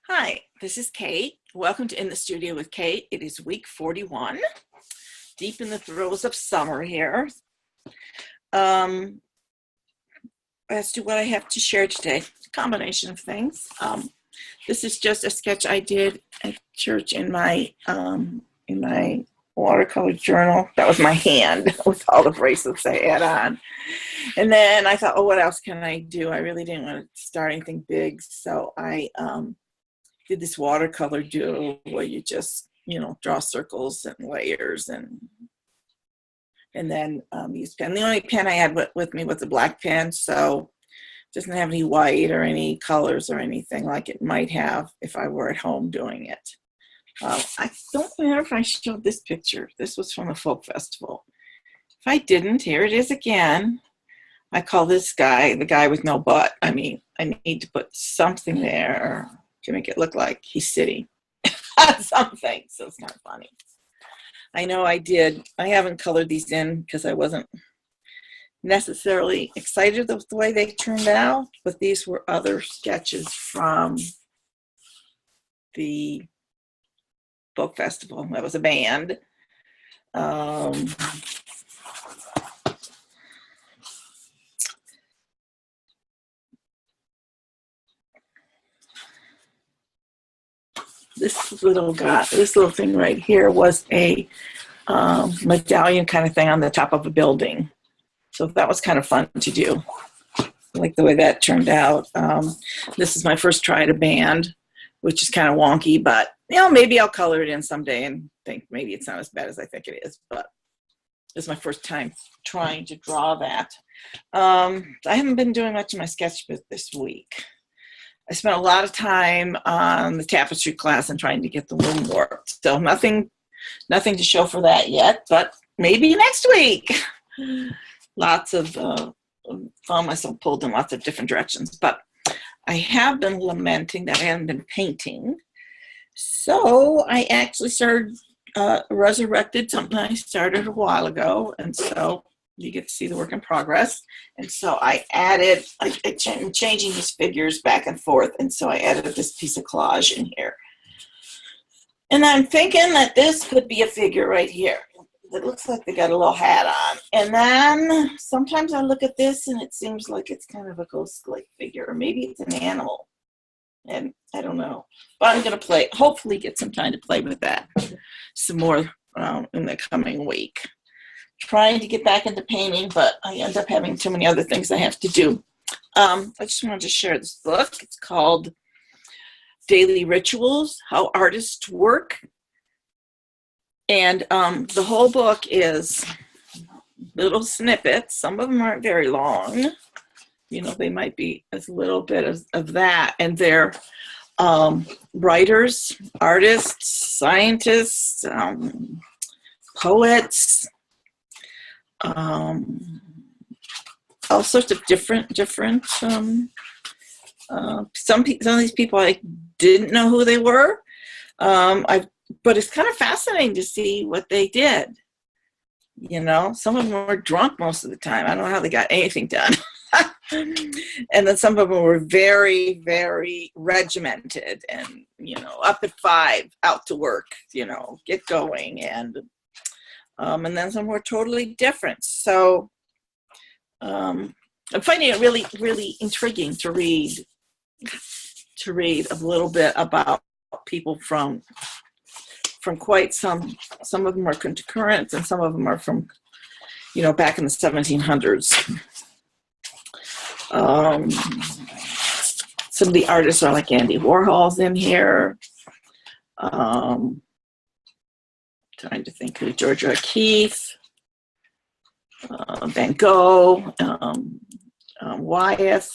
Hi, this is Kate. Welcome to In the Studio with Kate. It is week 41, deep in the throes of summer here. As to what I have to share today, a combination of things. This is just a sketch I did at church in my watercolor journal. That was my hand with all the bracelets I had on. And then I thought, oh, what else can I do? I really didn't want to start anything big, so I did this watercolor doodle where you just, draw circles and layers and then use pen. The only pen I had with me was a black pen, so it doesn't have any white or any colors or anything like it might have if I were at home doing it. I don't remember if I showed this picture. This was from a folk festival. If I didn't, here it is again. I call this guy the guy with no butt. I mean, I need to put something there to make it look like he's sitting on something, so it's not funny. I know I haven't colored these in because I wasn't necessarily excited with the way they turned out, but these were other sketches from the folk festival. That was a band. This little thing right here was a medallion kind of thing on the top of a building. So that was kind of fun to do. I like the way that turned out. This is my first try at a band, which is kind of wonky, but maybe I'll color it in someday and think maybe it's not as bad as I think it is, but this is my first time trying to draw that. I haven't been doing much of my sketchbook this week. I spent a lot of time on the tapestry class and trying to get the loom worked. So nothing to show for that yet, but maybe next week. Lots of found myself pulled in lots of different directions, but I have been lamenting that I haven't been painting. So I actually resurrected something I started a while ago, and so you get to see the work in progress. And so I'm changing these figures back and forth, and so I added this piece of collage in here. And I'm thinking that this could be a figure right here. It looks like they got a little hat on. And then sometimes I look at this and it seems like it's kind of a ghost-like figure, or maybe it's an animal. And I don't know. But I'm going to hopefully get some time to play with that some more in the coming week. Trying to get back into painting, but I end up having too many other things I have to do. I just wanted to share this book. It's called Daily Rituals, How Artists Work. And the whole book is little snippets. Some of them aren't very long. They might be a little bit of that. And they're writers, artists, scientists, poets, all sorts of different some of these people I didn't know who they were, but it's kind of fascinating to see what they did. Some of them were drunk most of the time. I don't know how they got anything done. And then some of them were very, very regimented and up at 5, out to work, get going, and then some were totally different. So I'm finding it really, really intriguing to read a little bit about people from quite some of them are current, and some of them are from back in the 1700s. Some of the artists are like Andy Warhol's in here. Trying to think of Georgia O'Keeffe, Van Gogh, Wyeth,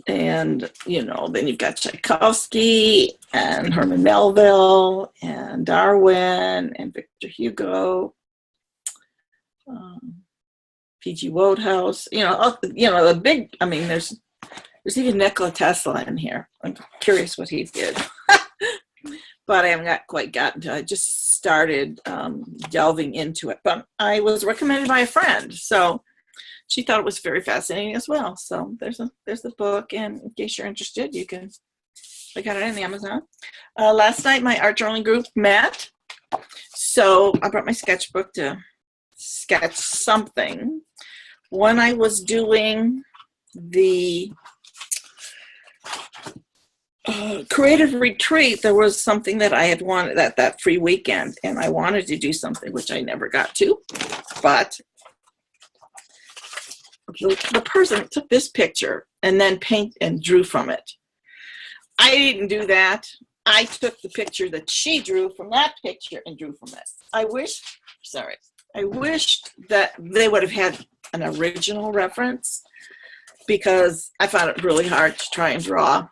and then you've got Tchaikovsky and Herman Melville and Darwin and Victor Hugo, P.G. Wodehouse. The big. I mean, there's even Nikola Tesla in here. I'm curious what he did. But I haven't quite gotten to it. I just started delving into it. But I was recommended by a friend. So she thought it was very fascinating as well. So there's the book, and in case you're interested, you can look at it on Amazon. Last night, my art journaling group met, so I brought my sketchbook to sketch something. When I was doing the creative retreat, there was something that I had wanted that free weekend, and I wanted to do something which I never got to, but the person took this picture and then paint and drew from it. I didn't do that. I took the picture that she drew from that picture and drew from it. I wished that they would have had an original reference, because I found it really hard to try and draw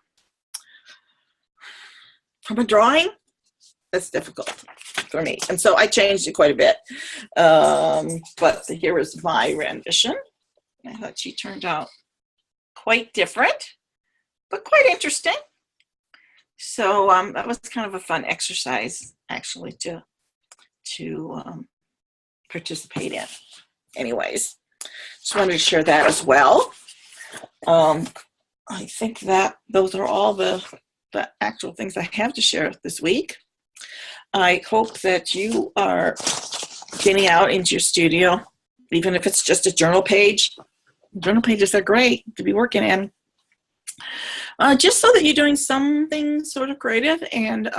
from a drawing. That's difficult for me, and so I changed it quite a bit. But here is my rendition. I thought she turned out quite different, but quite interesting. So that was kind of a fun exercise, actually, to participate in. Anyways, just wanted to share that as well. I think that those are all the actual things I have to share this week. I hope that you are getting out into your studio, even if it's just a journal page. Journal pages are great to be working in. Just so that you're doing something sort of creative and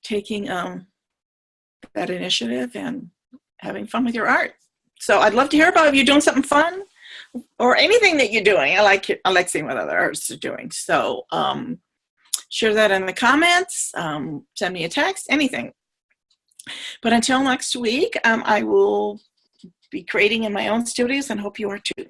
taking that initiative and having fun with your art. So I'd love to hear about if you're doing something fun or anything that you're doing. I like seeing what other artists are doing. So share that in the comments, send me a text, anything. But until next week, I will be creating in my own studios, and hope you are too.